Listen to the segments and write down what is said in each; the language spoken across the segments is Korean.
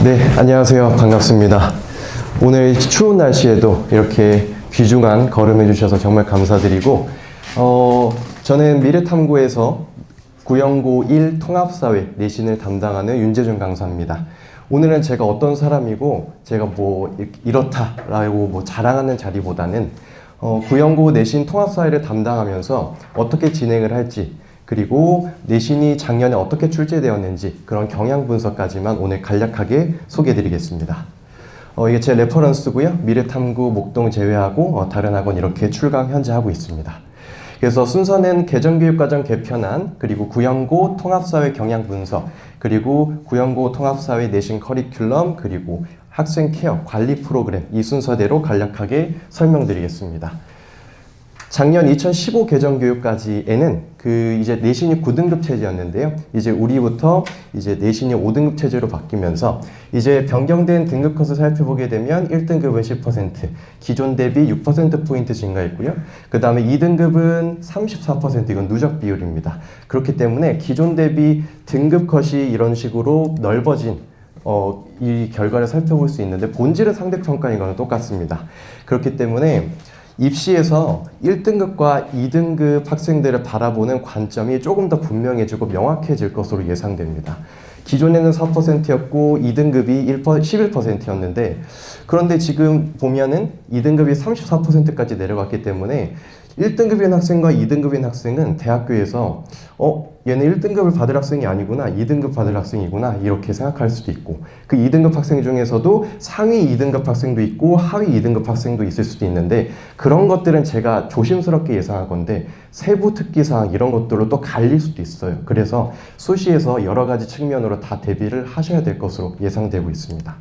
네, 안녕하세요. 반갑습니다. 오늘 추운 날씨에도 이렇게 귀중한 걸음 해주셔서 정말 감사드리고, 저는 미래탐구에서 구영고 1 통합사회 내신을 담당하는 윤재준 강사입니다. 오늘은 제가 어떤 사람이고, 제가 뭐 이렇다라고 뭐 자랑하는 자리보다는 구영고 내신 통합사회를 담당하면서 어떻게 진행을 할지, 그리고 내신이 작년에 어떻게 출제되었는지 그런 경향 분석까지만 오늘 간략하게 소개해드리겠습니다. 이게 제 레퍼런스고요. 미래탐구 목동 제외하고 다른 학원 이렇게 출강 현재 하고 있습니다. 그래서 순서는 개정교육과정 개편안, 그리고 구영고 통합사회 경향 분석, 그리고 구영고 통합사회 내신 커리큘럼, 그리고 학생 케어 관리 프로그램, 이 순서대로 간략하게 설명드리겠습니다. 작년 2015 개정교육까지에는 이제 내신이 9등급 체제였는데요. 이제 우리부터 이제 내신이 5등급 체제로 바뀌면서 이제 변경된 등급 컷을 살펴보게 되면 1등급은 10%, 기존 대비 6%포인트 증가했고요. 그 다음에 2등급은 34%, 이건 누적 비율입니다. 그렇기 때문에 기존 대비 등급 컷이 이런 식으로 넓어진 이 결과를 살펴볼 수 있는데 본질은 상대평가인 거는 똑같습니다. 그렇기 때문에 입시에서 1등급과 2등급 학생들을 바라보는 관점이 조금 더 분명해지고 명확해질 것으로 예상됩니다. 기존에는 4%였고 2등급이 11%였는데 그런데 지금 보면은 2등급이 34%까지 내려갔기 때문에 1등급인 학생과 2등급인 학생은 대학교에서 얘는 1등급을 받을 학생이 아니구나, 2등급 받을 학생이구나 이렇게 생각할 수도 있고, 그 2등급 학생 중에서도 상위 2등급 학생도 있고 하위 2등급 학생도 있을 수도 있는데 그런 것들은 제가 조심스럽게 예상할 건데 세부 특기사항 이런 것들로 또 갈릴 수도 있어요. 그래서 수시에서 여러 가지 측면으로 다 대비를 하셔야 될 것으로 예상되고 있습니다.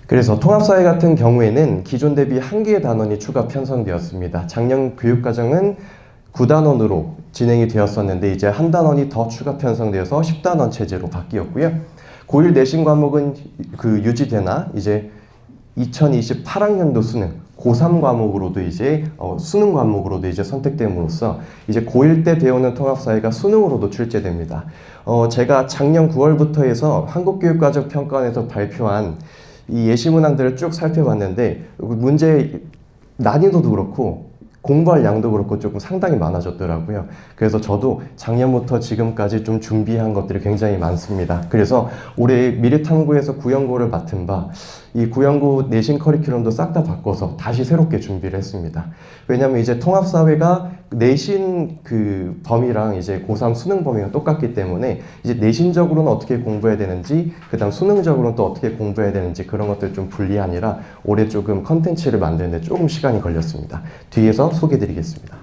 그래서 통합사회 같은 경우에는 기존 대비 1개의 단원이 추가 편성되었습니다. 작년 교육과정은 9단원으로 진행이 되었었는데 이제 한 단원이 더 추가 편성되어서 10단원 체제로 바뀌었고요. 고1 내신 과목은 유지되나 이제 2028학년도 수능, 고3 과목으로도 이제 수능 과목으로도 이제 선택됨으로써 이제 고1 때 배우는 통합사회가 수능으로도 출제됩니다. 제가 작년 9월부터 해서 한국교육과정평가원에서 발표한 이 예시 문항들을 쭉 살펴봤는데 문제 난이도도 그렇고 공부할 양도 그렇고 조금 상당히 많아졌더라고요. 그래서 저도 작년부터 지금까지 좀 준비한 것들이 굉장히 많습니다. 그래서 올해 미래탐구에서 구영고를 맡은 바 이 구영고 내신 커리큘럼도 싹 다 바꿔서 다시 새롭게 준비를 했습니다. 왜냐하면 이제 통합사회가 내신 범위랑 이제 고3 수능 범위가 똑같기 때문에 이제 내신적으로는 어떻게 공부해야 되는지, 그 다음 수능적으로는 또 어떻게 공부해야 되는지 그런 것들 좀 분리하느라 올해 조금 컨텐츠를 만드는데 조금 시간이 걸렸습니다. 뒤에서 소개해 드리겠습니다.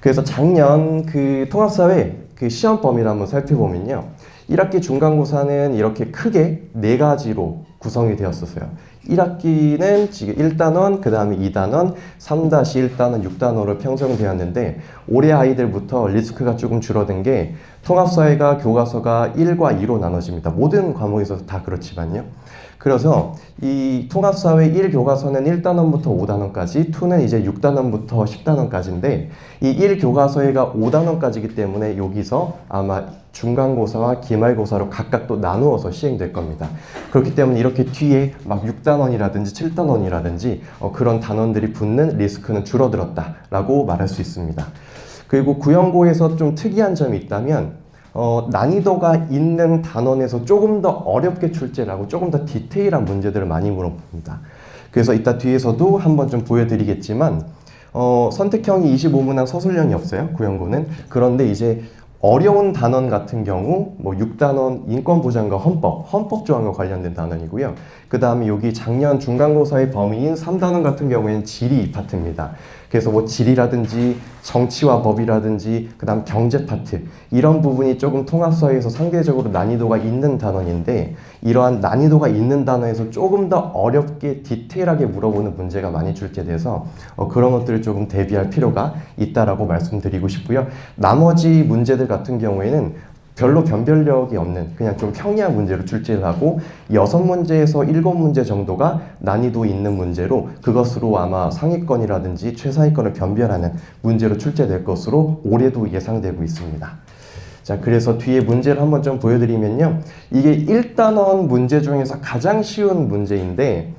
그래서 작년 통합사회 시험 범위를 한번 살펴보면요. 1학기 중간고사는 이렇게 크게 4가지로 구성이 되었었어요. 1학기는 지금 1단원, 그 다음에 2단원, 3-1단원, 6단원으로 편성되었는데 올해 아이들부터 리스크가 조금 줄어든 게 통합사회가 교과서가 1과 2로 나눠집니다. 모든 과목에서 다 그렇지만요. 그래서 이 통합사회 1 교과서는 1단원부터 5단원까지, 2는 이제 6단원부터 10단원까지인데 이 1 교과서가 5단원까지이기 때문에 여기서 아마 중간고사와 기말고사로 각각 또 나누어서 시행될 겁니다. 그렇기 때문에 이렇게 뒤에 막 6단원이라든지 7단원이라든지 그런 단원들이 붙는 리스크는 줄어들었다라고 말할 수 있습니다. 그리고 구영고에서 좀 특이한 점이 있다면 난이도가 있는 단원에서 조금 더 어렵게 출제를 하고 조금 더 디테일한 문제들을 많이 물어봅니다. 그래서 이따 뒤에서도 한번 좀 보여드리겠지만 선택형이 25문항 서술형이 없어요, 구영고는. 그런데 이제 어려운 단원 같은 경우 뭐 6단원 인권보장과 헌법 조항과 관련된 단원이고요. 그 다음에 여기 작년 중간고사의 범위인 3단원 같은 경우에는 지리 파트입니다. 그래서 뭐 지리라든지 정치와 법이라든지 그 다음 경제 파트 이런 부분이 조금 통합사회에서 상대적으로 난이도가 있는 단원인데 이러한 난이도가 있는 단원에서 조금 더 어렵게 디테일하게 물어보는 문제가 많이 출제돼서 그런 것들을 조금 대비할 필요가 있다라고 말씀드리고 싶고요. 나머지 문제들 같은 경우에는 별로 변별력이 없는 그냥 좀 평이한 문제로 출제를 하고 6문제에서 7문제 정도가 난이도 있는 문제로 그것으로 아마 상위권이라든지 최상위권을 변별하는 문제로 출제될 것으로 올해도 예상되고 있습니다. 자, 그래서 뒤에 문제를 한번 좀 보여드리면요. 이게 1단원 문제 중에서 가장 쉬운 문제인데,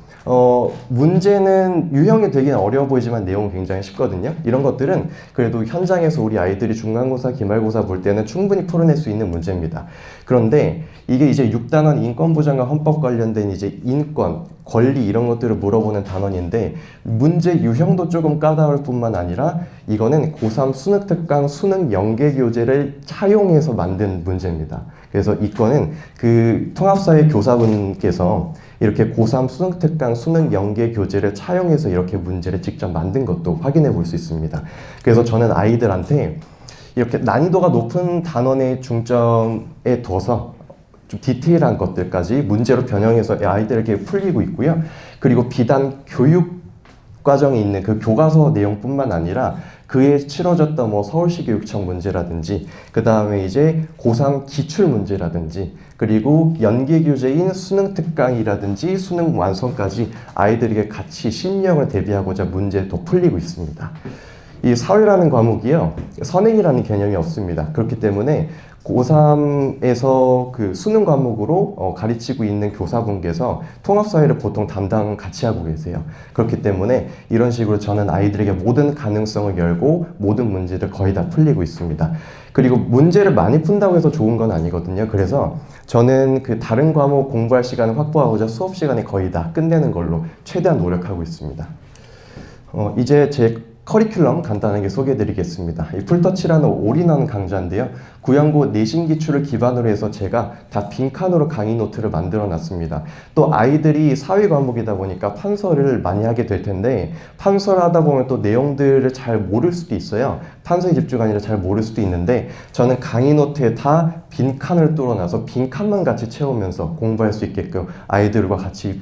문제는 유형이 되게 어려워 보이지만 내용은 굉장히 쉽거든요. 이런 것들은 그래도 현장에서 우리 아이들이 중간고사, 기말고사 볼 때는 충분히 풀어낼 수 있는 문제입니다. 그런데 이게 이제 6단원 인권보장과 헌법 관련된 이제 인권, 권리 이런 것들을 물어보는 단원인데 문제 유형도 조금 까다로울 뿐만 아니라 이거는 고3 수능특강 수능 연계교재를 차용해서 만든 문제입니다. 그래서 이거는 그 통합사회 교사분께서 이렇게 고3 수능특강 수능 연계교재를 차용해서 이렇게 문제를 직접 만든 것도 확인해 볼 수 있습니다. 그래서 저는 아이들한테 이렇게 난이도가 높은 단원의 중점에 둬서 좀 디테일한 것들까지 문제로 변형해서 아이들에게 풀리고 있고요. 그리고 비단 교육 과정에 있는 그 교과서 내용뿐만 아니라 그에 치러졌던 뭐 서울시 교육청 문제라든지 그 다음에 이제 고3 기출 문제라든지 그리고 연계교재인 수능특강이라든지 수능 완성까지 아이들에게 같이 심리형을 대비하고자 문제도 풀리고 있습니다. 이 사회라는 과목이요, 선행이라는 개념이 없습니다. 그렇기 때문에 고3에서 그 수능 과목으로 가르치고 있는 교사분께서 통합사회를 보통 담당 같이 하고 계세요. 그렇기 때문에 이런 식으로 저는 아이들에게 모든 가능성을 열고 모든 문제를 거의 다 풀리고 있습니다. 그리고 문제를 많이 푼다고 해서 좋은 건 아니거든요. 그래서 저는 그 다른 과목 공부할 시간을 확보하고자 수업 시간에 거의 다 끝내는 걸로 최대한 노력하고 있습니다. 이제 제 커리큘럼 간단하게 소개해드리겠습니다. 이 풀터치라는 올인원 강좌인데요. 구형고 내신 기출을 기반으로 해서 제가 다 빈칸으로 강의 노트를 만들어 놨습니다. 또 아이들이 사회 과목이다 보니까 판서를 많이 하게 될 텐데 판서를 하다 보면 또 내용들을 잘 모를 수도 있어요. 판서에 집중 아니라 잘 모를 수도 있는데 저는 강의 노트에 다 빈칸을 뚫어놔서 빈칸만 같이 채우면서 공부할 수 있게끔 아이들과 같이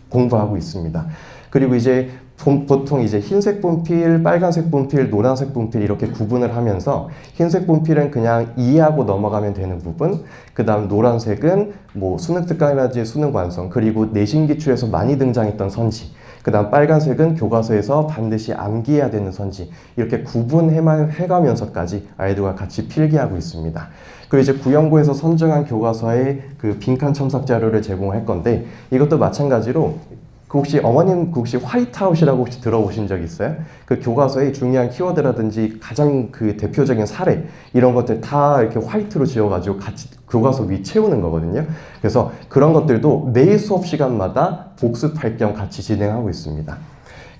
공부하고 있습니다. 그리고 이제 보통 이제 흰색 분필, 빨간색 분필, 노란색 분필 이렇게 구분을 하면서 흰색 분필은 그냥 이해하고 넘어가면 되는 부분, 그 다음 노란색은 뭐 수능특강이라든지 수능 완성, 그리고 내신 기출에서 많이 등장했던 선지, 그 다음 빨간색은 교과서에서 반드시 암기해야 되는 선지, 이렇게 구분해가면서까지 아이들과 같이 필기하고 있습니다. 그리고 이제 구형고에서 선정한 교과서에 그 빈칸 첨삭 자료를 제공할 건데 이것도 마찬가지로 혹시 어머님 혹시 화이트아웃이라고 혹시 들어보신 적 있어요? 그 교과서의 중요한 키워드라든지 가장 그 대표적인 사례 이런 것들 다 이렇게 화이트로 지어가지고 같이 교과서 위 채우는 거거든요. 그래서 그런 것들도 매일 수업 시간마다 복습할 겸 같이 진행하고 있습니다.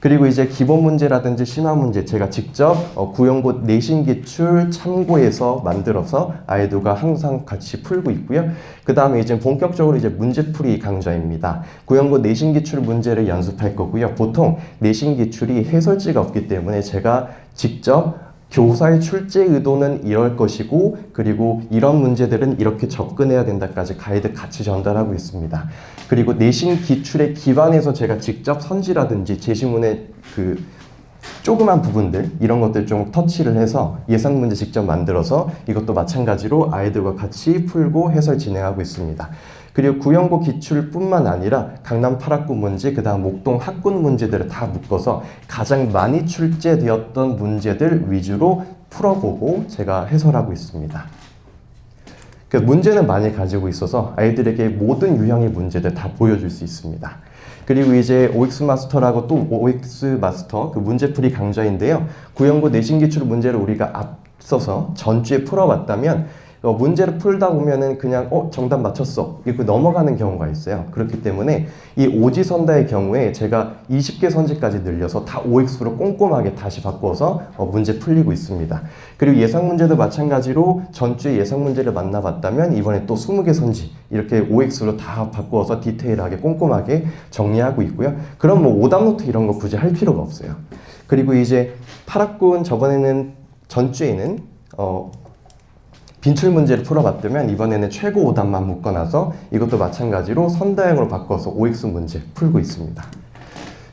그리고 이제 기본 문제라든지 심화 문제 제가 직접 구형고 내신 기출 참고해서 만들어서 아이들과 항상 같이 풀고 있고요. 그 다음에 이제 본격적으로 이제 문제풀이 강좌입니다. 구형고 내신 기출 문제를 연습할 거고요. 보통 내신 기출이 해설지가 없기 때문에 제가 직접 교사의 출제 의도는 이럴 것이고 그리고 이런 문제들은 이렇게 접근해야 된다까지 가이드 같이 전달하고 있습니다. 그리고 내신 기출에 기반해서 제가 직접 선지라든지 제시문의 그 조그만 부분들 이런 것들 좀 터치를 해서 예상 문제 직접 만들어서 이것도 마찬가지로 아이들과 같이 풀고 해설 진행하고 있습니다. 그리고 구형고 기출뿐만 아니라 강남 8학군 문제, 그 다음 목동 학군 문제들을 다 묶어서 가장 많이 출제되었던 문제들 위주로 풀어보고 제가 해설하고 있습니다. 그 문제는 많이 가지고 있어서 아이들에게 모든 유형의 문제들 다 보여줄 수 있습니다. 그리고 이제 OX 마스터라고 또 OX 마스터 그 문제풀이 강좌인데요. 구형고 내신 기출 문제를 우리가 앞서서 전주에 풀어왔다면 문제를 풀다 보면은 그냥 정답 맞췄어 이렇게 넘어가는 경우가 있어요. 그렇기 때문에 이 오지선다의 경우에 제가 20개 선지까지 늘려서 다 OX로 꼼꼼하게 다시 바꿔서 문제 풀리고 있습니다. 그리고 예상 문제도 마찬가지로 전주에 예상 문제를 만나봤다면 이번에 또 20개 선지 이렇게 OX로 다 바꾸어서 디테일하게 꼼꼼하게 정리하고 있고요. 그럼 뭐 오답 노트 이런 거 굳이 할 필요가 없어요. 그리고 이제 8학군 저번에는 전주에는 빈출 문제를 풀어봤다면 이번에는 최고 오답만 묶어놔서 이것도 마찬가지로 선다형으로 바꿔서 OX 문제 풀고 있습니다.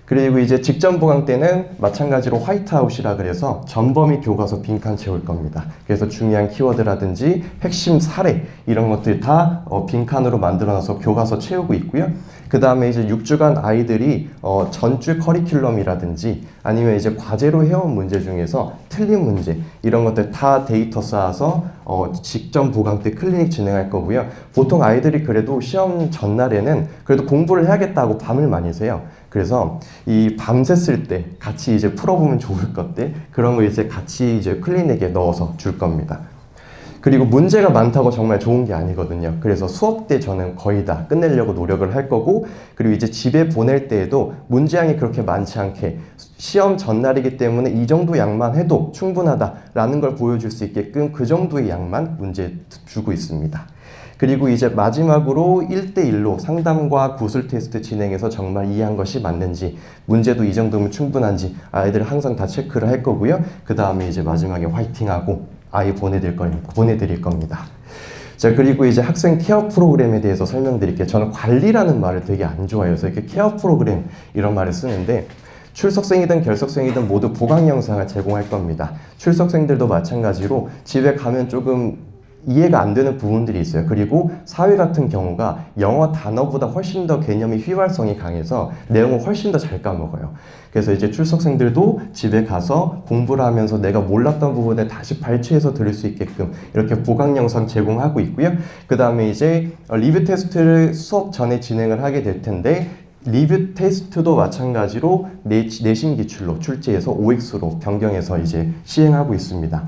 그리고 이제 직전 보강 때는 마찬가지로 화이트아웃이라 그래서 전범위 교과서 빈칸 채울 겁니다. 그래서 중요한 키워드라든지 핵심 사례 이런 것들 다 빈칸으로 만들어놔서 교과서 채우고 있고요. 그 다음에 이제 6주간 아이들이 전주 커리큘럼이라든지 아니면 이제 과제로 해온 문제 중에서 틀린 문제 이런 것들 다 데이터 쌓아서 직전 보강 때 클리닉 진행할 거고요. 보통 아이들이 그래도 시험 전날에는 그래도 공부를 해야겠다고 밤을 많이 새요. 그래서 이 밤샜을 때 같이 이제 풀어보면 좋을 것들 그런 거 이제 같이 이제 클리닉에 넣어서 줄 겁니다. 그리고 문제가 많다고 정말 좋은 게 아니거든요. 그래서 수업 때 저는 거의 다 끝내려고 노력을 할 거고, 그리고 이제 집에 보낼 때에도 문제량이 그렇게 많지 않게 시험 전날이기 때문에 이 정도 양만 해도 충분하다라는 걸 보여줄 수 있게끔 그 정도의 양만 문제 주고 있습니다. 그리고 이제 마지막으로 1대1로 상담과 구술 테스트 진행해서 정말 이해한 것이 맞는지, 문제도 이 정도면 충분한지 아이들 항상 다 체크를 할 거고요. 그 다음에 이제 마지막에 화이팅하고 아이 보내드릴 겁니다. 자, 그리고 이제 학생 케어 프로그램에 대해서 설명드릴게요. 저는 관리라는 말을 되게 안 좋아해요. 그래서 이렇게 케어 프로그램 이런 말을 쓰는데, 출석생이든 결석생이든 모두 보강 영상을 제공할 겁니다. 출석생들도 마찬가지로 집에 가면 조금 이해가 안 되는 부분들이 있어요. 그리고 사회 같은 경우가 영어 단어보다 훨씬 더 개념이 휘발성이 강해서 내용을 훨씬 더 잘 까먹어요. 그래서 이제 출석생들도 집에 가서 공부를 하면서 내가 몰랐던 부분을 다시 발췌해서 들을 수 있게끔 이렇게 보강 영상 제공하고 있고요. 그 다음에 이제 리뷰 테스트를 수업 전에 진행을 하게 될 텐데, 리뷰 테스트도 마찬가지로 내신 기출로 출제해서 OX로 변경해서 이제 시행하고 있습니다.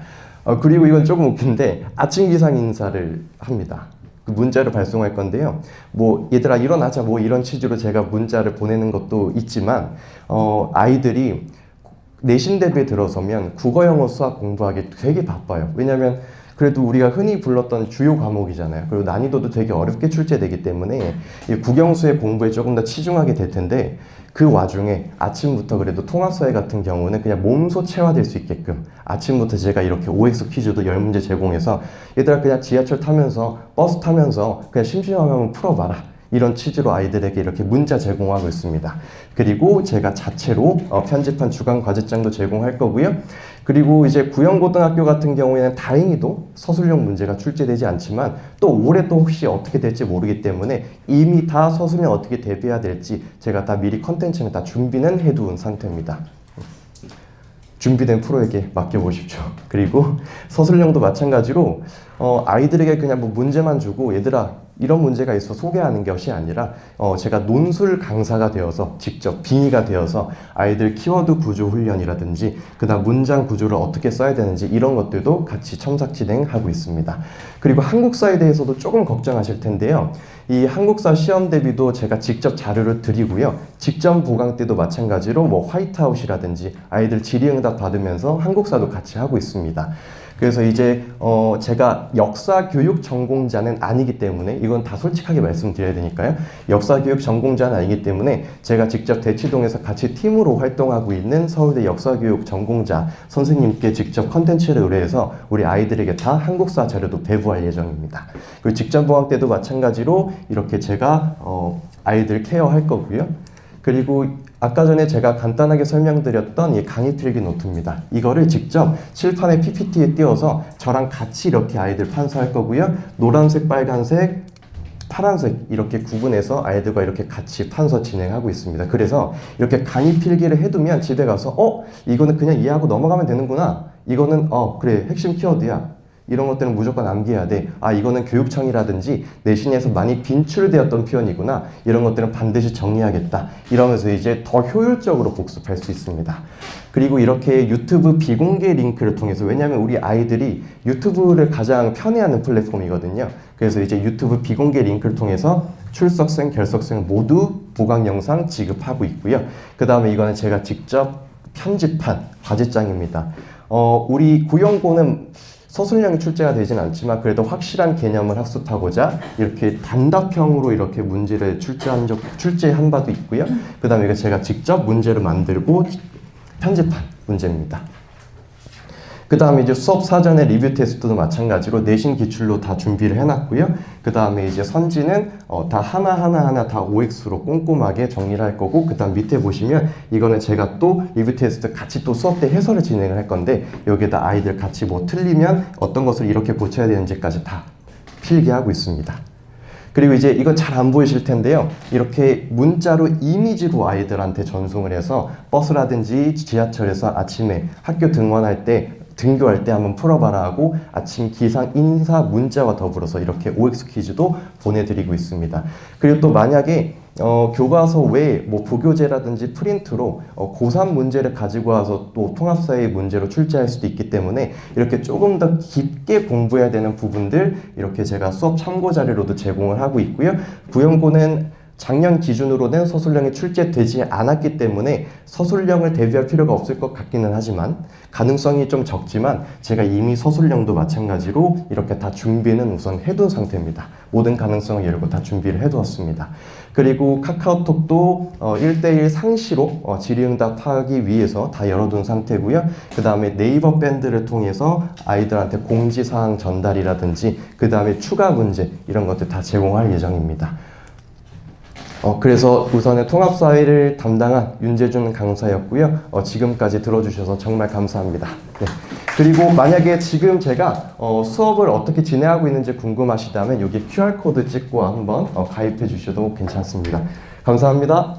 그리고 이건 조금 웃긴데 아침 기상 인사를 합니다. 그 문자를 발송할 건데요. 뭐 얘들아 일어나자 뭐 이런 취지로 제가 문자를 보내는 것도 있지만 아이들이 내신 대비에 들어서면 국어, 영어, 수학 공부하기 되게 바빠요. 왜냐면 그래도 우리가 흔히 불렀던 주요 과목이잖아요. 그리고 난이도도 되게 어렵게 출제되기 때문에 이 국영수의 공부에 조금 더 치중하게 될 텐데, 그 와중에 아침부터 그래도 통합사회 같은 경우는 그냥 몸소 체화될 수 있게끔 아침부터 제가 이렇게 OX 퀴즈도 10문제 제공해서 얘들아 그냥 지하철 타면서 버스 타면서 그냥 심심하면 풀어봐라, 이런 취지로 아이들에게 이렇게 문자 제공하고 있습니다. 그리고 제가 자체로 편집한 주간 과제장도 제공할 거고요. 그리고 이제 구영고등학교 같은 경우에는 다행히도 서술형 문제가 출제되지 않지만 또 올해 또 혹시 어떻게 될지 모르기 때문에 이미 다 서술형 어떻게 대비해야 될지 제가 다 미리 컨텐츠는 다 준비는 해두은 상태입니다. 준비된 프로에게 맡겨보십시오. 그리고 서술형도 마찬가지로 아이들에게 그냥 뭐 문제만 주고 얘들아 이런 문제가 있어 소개하는 것이 아니라 제가 논술 강사가 되어서 직접 빙의가 되어서 아이들 키워드 구조 훈련이라든지 그다음 문장 구조를 어떻게 써야 되는지 이런 것들도 같이 첨삭 진행하고 있습니다. 그리고 한국사에 대해서도 조금 걱정하실 텐데요. 이 한국사 시험 대비도 제가 직접 자료를 드리고요. 직전 보강 때도 마찬가지로 뭐 화이트아웃이라든지 아이들 질의응답 받으면서 한국사도 같이 하고 있습니다. 그래서 이제 제가 역사 교육 전공자는 아니기 때문에 이건 다 솔직하게 말씀드려야 되니까요. 역사 교육 전공자는 아니기 때문에 제가 직접 대치동에서 같이 팀으로 활동하고 있는 서울대 역사 교육 전공자 선생님께 직접 컨텐츠를 의뢰해서 우리 아이들에게 다 한국사 자료도 배부할 예정입니다. 그리고 직전 보강 때도 마찬가지로 이렇게 제가 아이들 케어할 거고요. 그리고 아까 전에 제가 간단하게 설명드렸던 이 강의 필기 노트입니다. 이거를 직접 칠판에 PPT에 띄워서 저랑 같이 이렇게 아이들 판서할 거고요. 노란색, 빨간색, 파란색 이렇게 구분해서 아이들과 이렇게 같이 판서 진행하고 있습니다. 그래서 이렇게 강의 필기를 해두면 집에 가서 이거는 그냥 이해하고 넘어가면 되는구나. 이거는 그래 핵심 키워드야. 이런 것들은 무조건 암기해야 돼. 이거는 교육청이라든지 내신에서 많이 빈출되었던 표현이구나. 이런 것들은 반드시 정리하겠다. 이러면서 이제 더 효율적으로 복습할 수 있습니다. 그리고 이렇게 유튜브 비공개 링크를 통해서, 왜냐하면 우리 아이들이 유튜브를 가장 편애하는 플랫폼이거든요. 그래서 이제 유튜브 비공개 링크를 통해서 출석생, 결석생 모두 보강 영상 지급하고 있고요. 그 다음에 이거는 제가 직접 편집한 과제장입니다. 우리 구영고는 서술형이 출제가 되진 않지만 그래도 확실한 개념을 학습하고자 이렇게 단답형으로 이렇게 문제를 출제한 바도 있고요. 그 다음에 이거 제가 직접 문제를 만들고 편집한 문제입니다. 그 다음에 이제 수업 사전에 리뷰 테스트도 마찬가지로 내신 기출로 다 준비를 해놨고요. 그 다음에 이제 선지는 다 하나하나 다 OX로 꼼꼼하게 정리를 할 거고, 그 다음 밑에 보시면 이거는 제가 또 리뷰 테스트 같이 또 수업 때 해설을 진행을 할 건데, 여기에다 아이들 같이 뭐 틀리면 어떤 것을 이렇게 고쳐야 되는지까지 다 필기하고 있습니다. 그리고 이제 이건 잘 안 보이실 텐데요. 이렇게 문자로 이미지로 아이들한테 전송을 해서 버스라든지 지하철에서 아침에 학교 등원할 때 등교할 때 한번 풀어봐라 하고 아침 기상 인사 문자와 더불어서 이렇게 OX 퀴즈도 보내드리고 있습니다. 그리고 또 만약에 교과서 외에 뭐 부교재라든지 프린트로 고3 문제를 가지고 와서 또 통합사회 문제로 출제할 수도 있기 때문에 이렇게 조금 더 깊게 공부해야 되는 부분들 이렇게 제가 수업 참고 자료로도 제공을 하고 있고요. 구연고는 작년 기준으로는 서술형이 출제되지 않았기 때문에 서술형을 대비할 필요가 없을 것 같기는 하지만 가능성이 좀 적지만 제가 이미 서술형도 마찬가지로 이렇게 다 준비는 우선 해둔 상태입니다. 모든 가능성을 열고 다 준비를 해두었습니다. 그리고 카카오톡도 1대1 상시로 질의응답 하기 위해서 다 열어둔 상태고요. 그 다음에 네이버 밴드를 통해서 아이들한테 공지사항 전달이라든지 그 다음에 추가 문제 이런 것들 다 제공할 예정입니다. 그래서 우선은 통합사회를 담당한 윤재준 강사였고요. 지금까지 들어주셔서 정말 감사합니다. 네. 그리고 만약에 지금 제가 수업을 어떻게 진행하고 있는지 궁금하시다면 여기 QR코드 찍고 한번 가입해 주셔도 괜찮습니다. 감사합니다.